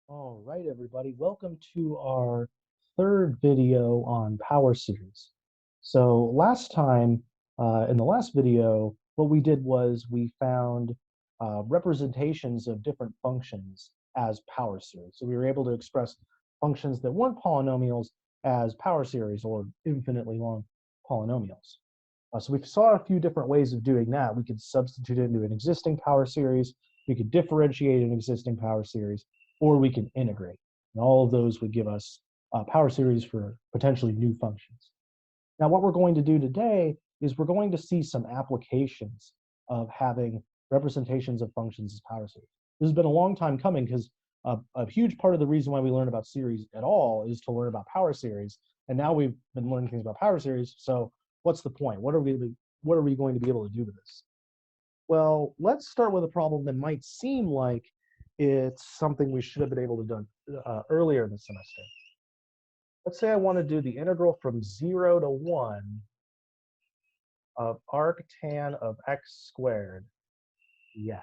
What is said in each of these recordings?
All right, everybody. Welcome to our third video on power series. So last time, in the last video, what we did was we found representations of different functions as power series. So we were able to express functions that weren't polynomials as power series or infinitely long polynomials. So we saw a few different ways of doing that. We could substitute it into an existing power series. We could differentiate an existing power series, or we can integrate. And all of those would give us power series for potentially new functions. Now, what we're going to do today is we're going to see some applications of having representations of functions as power series. This has been a long time coming because a huge part of the reason why we learn about series at all is to learn about power series. And now we've been learning things about power series. So what's the point? What are we going to be able to do with this? Well, let's start with a problem that might seem like it's something we should have been able to do earlier in the semester. Let's say I want to do the integral from 0 to 1 of arctan of x squared dx.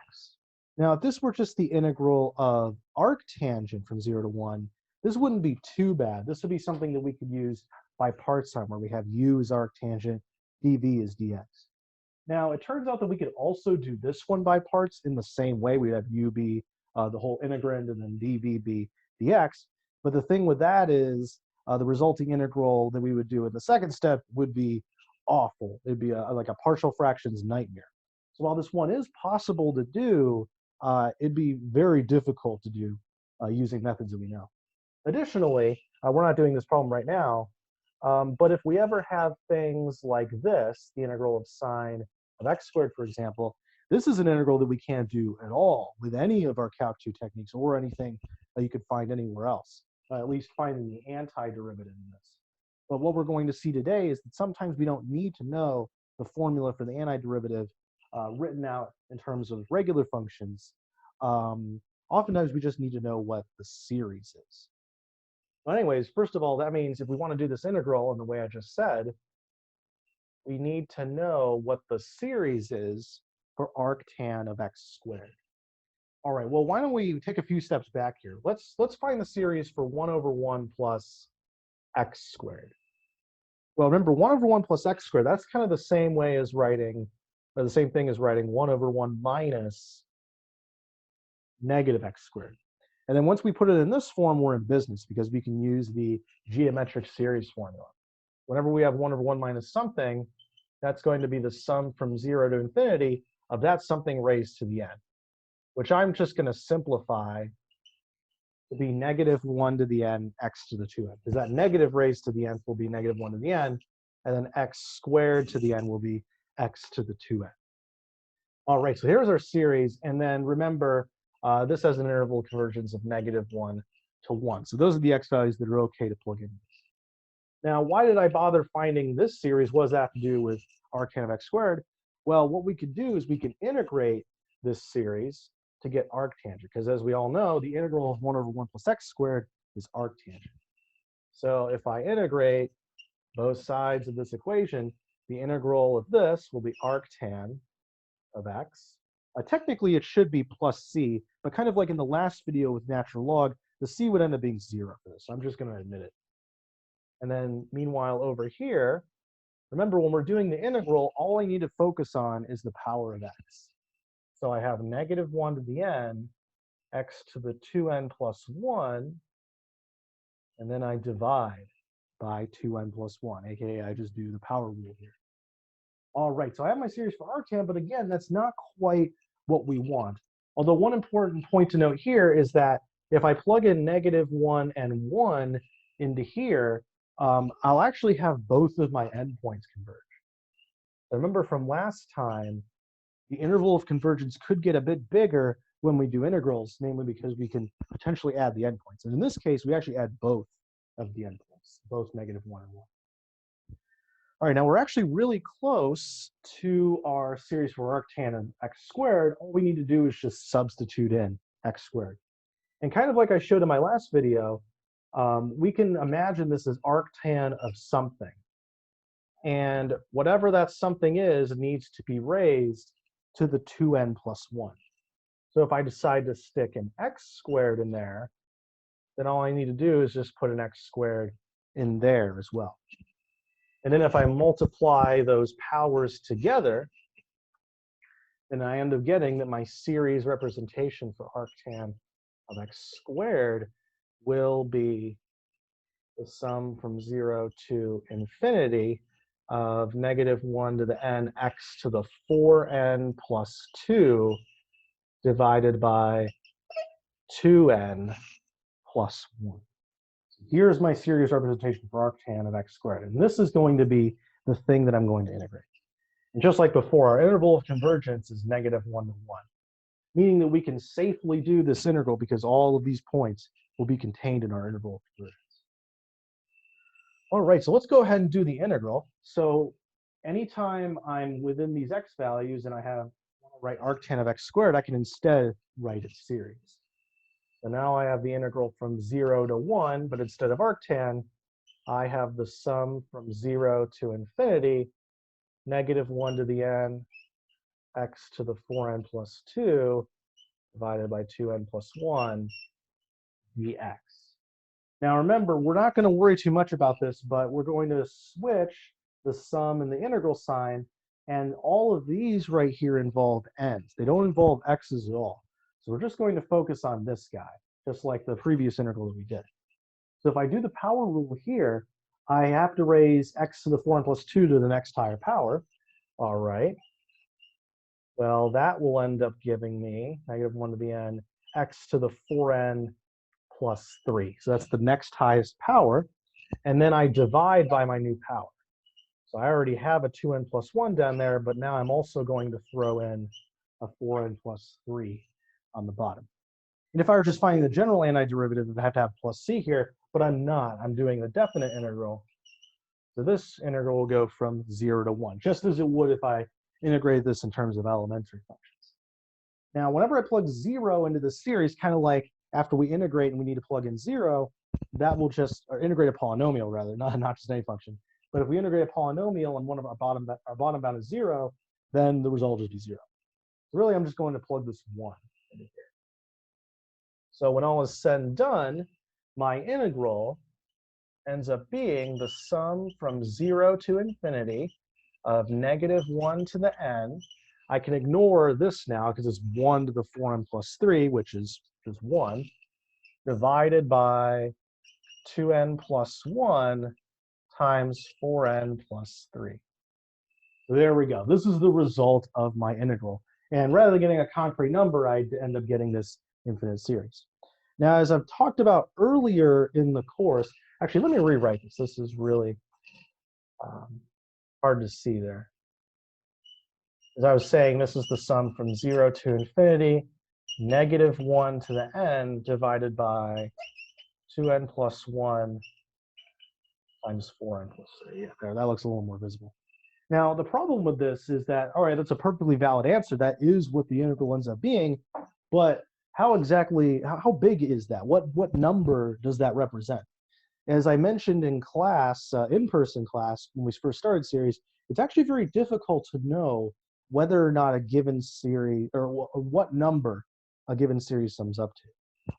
Now, if this were just the integral of arctangent from 0 to 1, this wouldn't be too bad. This would be something that we could use by part sum, where we have u is arctangent, dv is dx. Now, it turns out that we could also do this one by parts in the same way. We'd have u be the whole integrand and then dv be dx. But the thing with that is the resulting integral that we would do in the second step would be awful. It'd be like a partial fractions nightmare. So while this one is possible to do, it'd be very difficult to do using methods that we know. Additionally, we're not doing this problem right now, but if we ever have things like this, the integral of sine of x squared, for example, this is an integral that we can't do at all with any of our Calc 2 techniques or anything that you could find anywhere else, at least finding the antiderivative in this. But what we're going to see today is that sometimes we don't need to know the formula for the antiderivative written out in terms of regular functions. Oftentimes we just need to know what the series is. Well, anyways, first of all, that means if we want to do this integral in the way I just said, we need to know what the series is for arctan of x squared. All right, well, why don't we take a few steps back here? Let's find the series for 1 over 1 plus x squared. Well, remember, 1 over 1 plus x squared, that's kind of the same way as writing, or the same thing as writing 1 over 1 minus negative x squared. And then once we put it in this form, we're in business because we can use the geometric series formula. Whenever we have 1 over 1 minus something, that's going to be the sum from 0 to infinity of that something raised to the n, which I'm just going to simplify to be negative 1 to the n, x to the 2n, because that negative raised to the nth will be negative 1 to the n, and then x squared to the n will be x to the 2n. All right, so here's our series, and then remember, this has an interval convergence of negative 1 to 1. So those are the x values that are okay to plug in. Now, why did I bother finding this series? What does that have to do with arctan of x squared? Well, what we could do is we can integrate this series to get arctangent, because as we all know, the integral of 1 over 1 plus x squared is arctangent. So if I integrate both sides of this equation, the integral of this will be arctan of x. Technically, it should be plus c, but kind of like in the last video with natural log, the c would end up being 0 for this. So I'm just going to admit it. And then meanwhile, over here, remember when we're doing the integral, all I need to focus on is the power of x. So I have negative 1 to the n, x to the 2n plus 1, and then I divide by 2n plus 1, aka I just do the power rule here. All right, so I have my series for arctan, but again, that's not quite what we want. Although one important point to note here is that if I plug in negative 1 and 1 into here, I'll actually have both of my endpoints converge. Remember from last time, the interval of convergence could get a bit bigger when we do integrals, namely because we can potentially add the endpoints. And in this case, we actually add both of the endpoints, both negative 1 and 1. All right, now we're actually really close to our series for arctan of x squared. All we need to do is just substitute in x squared. And kind of like I showed in my last video, we can imagine this as arctan of something. And whatever that something is needs to be raised to the 2n plus 1. So if I decide to stick an x squared in there, then all I need to do is just put an x squared in there as well. And then if I multiply those powers together, then I end up getting that my series representation for arctan of x squared will be the sum from 0 to infinity of -1 to the n x to the 4n plus 2 divided by 2n plus 1. Here's my series representation for arctan of x squared. And this is going to be the thing that I'm going to integrate. And just like before, our interval of convergence is -1 to 1, meaning that we can safely do this integral because all of these points will be contained in our interval of convergence. All right, so let's go ahead and do the integral. So anytime I'm within these x values and I want to write arctan of x squared, I can instead write its series. So now I have the integral from 0 to 1, but instead of arctan, I have the sum from 0 to infinity, -1 to the n, x to the 4n plus 2, divided by 2n plus 1, dx. Now remember, we're not going to worry too much about this, but we're going to switch the sum and the integral sign, and all of these right here involve n's. They don't involve x's at all. So we're just going to focus on this guy, just like the previous integral that we did. So if I do the power rule here, I have to raise x to the 4n plus 2 to the next higher power. All right. Well, that will end up giving me -1 to the n, x to the 4n plus 3. So that's the next highest power. And then I divide by my new power. So I already have a 2n plus 1 down there, but now I'm also going to throw in a 4n plus 3 on the bottom. And if I were just finding the general antiderivative, I'd have to have plus c here, but I'm not. I'm doing the definite integral. So this integral will go from 0 to 1, just as it would if I integrated this in terms of elementary functions. Now, whenever I plug 0 into the series, kind of like after we integrate and we need to plug in 0, that will just, or integrate a polynomial rather, not just any function. But if we integrate a polynomial and one of our bottom bound is 0, then the result will just be 0. So really, I'm just going to plug this 1 into here. So when all is said and done, my integral ends up being the sum from 0 to infinity of -1 to the n. I can ignore this now because it's 1 to the 4n plus 3, which is just 1, divided by 2n plus 1 times 4n plus 3. So there we go. This is the result of my integral. And rather than getting a concrete number, I end up getting this infinite series. Now, as I've talked about earlier in the course, actually, let me rewrite this. This is really hard to see there. As I was saying, this is the sum from 0 to infinity, -1 to the n divided by 2n plus 1 times 4n plus 3. Yeah, there, that looks a little more visible. Now, the problem with this is that, all right, that's a perfectly valid answer. That is what the integral ends up being, but how exactly, how big is that? What number does that represent? As I mentioned in class, in-person class, when we first started series, it's actually very difficult to know whether or not a given series, or what number a given series sums up to.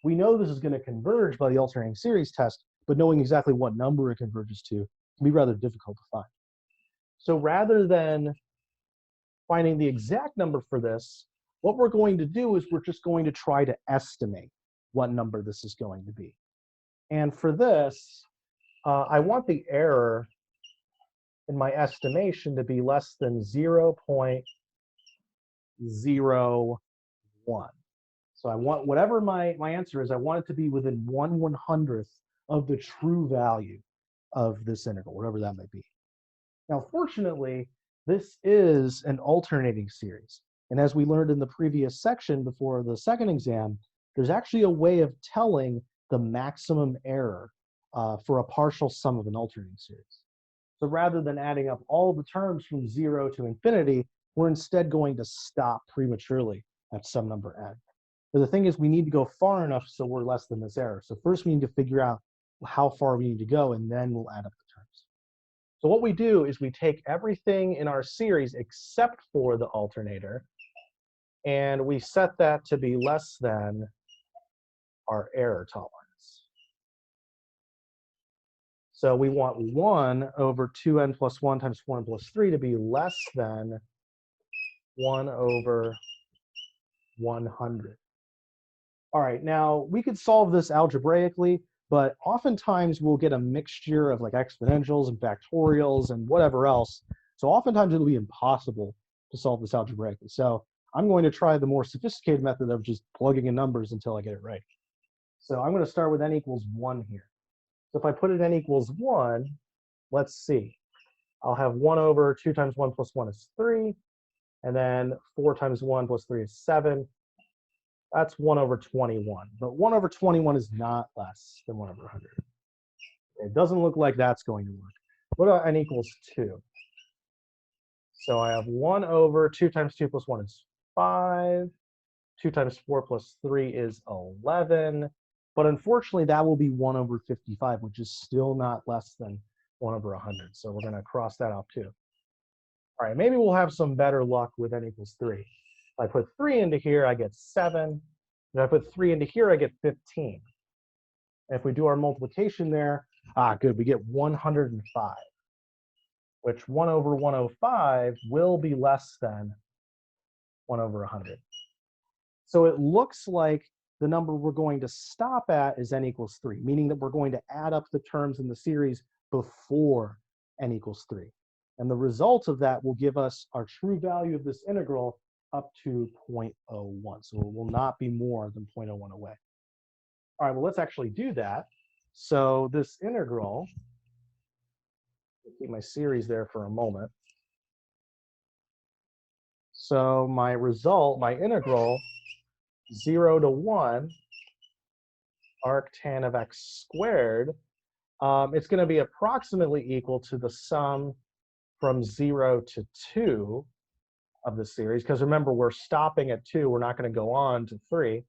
We know this is going to converge by the alternating series test, but knowing exactly what number it converges to can be rather difficult to find. So rather than finding the exact number for this, what we're going to do is we're just going to try to estimate what number this is going to be. And for this, I want the error in my estimation to be less than 0.01. So I want, whatever my answer is, I want it to be within 1/100th of the true value of this integral, whatever that may be. Now, fortunately, this is an alternating series. And as we learned in the previous section before the second exam, there's actually a way of telling the maximum error for a partial sum of an alternating series. So rather than adding up all the terms from 0 to infinity, we're instead going to stop prematurely at some number n. But the thing is, we need to go far enough so we're less than this error. So first we need to figure out how far we need to go, and then we'll add up the terms. So what we do is we take everything in our series except for the alternator, and we set that to be less than our error tolerance. So we want 1 over 2n plus 1 times 4n plus 3 to be less than 1 over 100. All right, now we could solve this algebraically, but oftentimes we'll get a mixture of like exponentials and factorials and whatever else. So oftentimes it'll be impossible to solve this algebraically. So I'm going to try the more sophisticated method of just plugging in numbers until I get it right. So I'm going to start with n equals 1 here. So if I put in n equals 1, let's see. I'll have 1 over 2 times 1 plus 1 is 3. And then 4 times 1 plus 3 is 7. That's 1 over 21. But 1 over 21 is not less than 1 over 100. It doesn't look like that's going to work. What about n equals 2? So I have 1 over 2 times 2 plus 1 is 5. 2 times 4 plus 3 is 11. But unfortunately, that will be 1 over 55, which is still not less than 1 over 100. So we're going to cross that off too. All right, maybe we'll have some better luck with n equals 3. If I put 3 into here, I get 7. If I put 3 into here, I get 15. And if we do our multiplication there, good, we get 105, which 1 over 105 will be less than 1 over 100. So it looks like the number we're going to stop at is n equals 3, meaning that we're going to add up the terms in the series before n equals 3. And the result of that will give us our true value of this integral up to 0.01. So it will not be more than 0.01 away. All right, well, let's actually do that. So this integral, I'll keep my series there for a moment. So my result, my integral, 0 to 1, arctan of x squared, it's going to be approximately equal to the sum from 0 to 2 of the series, because remember, we're stopping at 2. We're not going to go on to 3.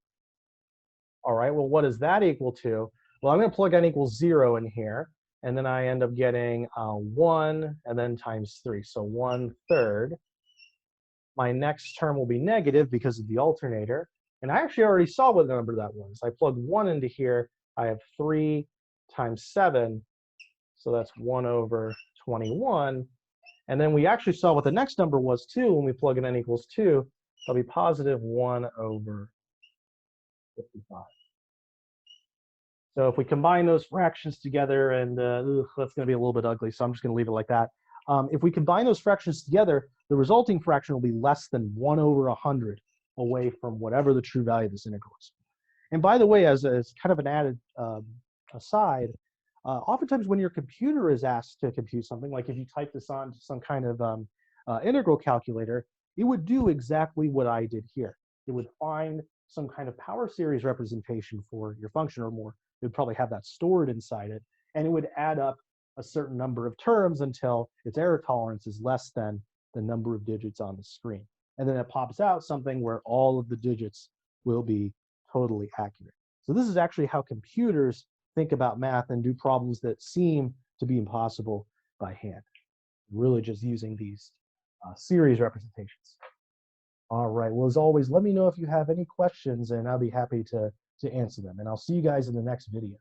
All right, well, what is that equal to? Well, I'm going to plug n equals 0 in here, and then I end up getting 1 and then times 3, so 1/3. My next term will be negative because of the alternator, and I actually already saw what number that was. I plugged 1 into here. I have 3 times 7, so that's 1 over 21. And then we actually saw what the next number was too when we plug in n equals 2. That'll be positive 1 over 55. So if we combine those fractions together, and that's going to be a little bit ugly, so I'm just going to leave it like that. If we combine those fractions together, the resulting fraction will be less than 1 over 100 away from whatever the true value of this integral is. And by the way, as kind of an added aside, oftentimes when your computer is asked to compute something, like if you type this onto some kind of integral calculator, it would do exactly what I did here. It would find some kind of power series representation for your function or more. It would probably have that stored inside it, and it would add up a certain number of terms until its error tolerance is less than the number of digits on the screen. And then it pops out something where all of the digits will be totally accurate. So this is actually how computers think about math and do problems that seem to be impossible by hand. Really just using these series representations. All right, well, as always, let me know if you have any questions and I'll be happy to answer them. And I'll see you guys in the next video.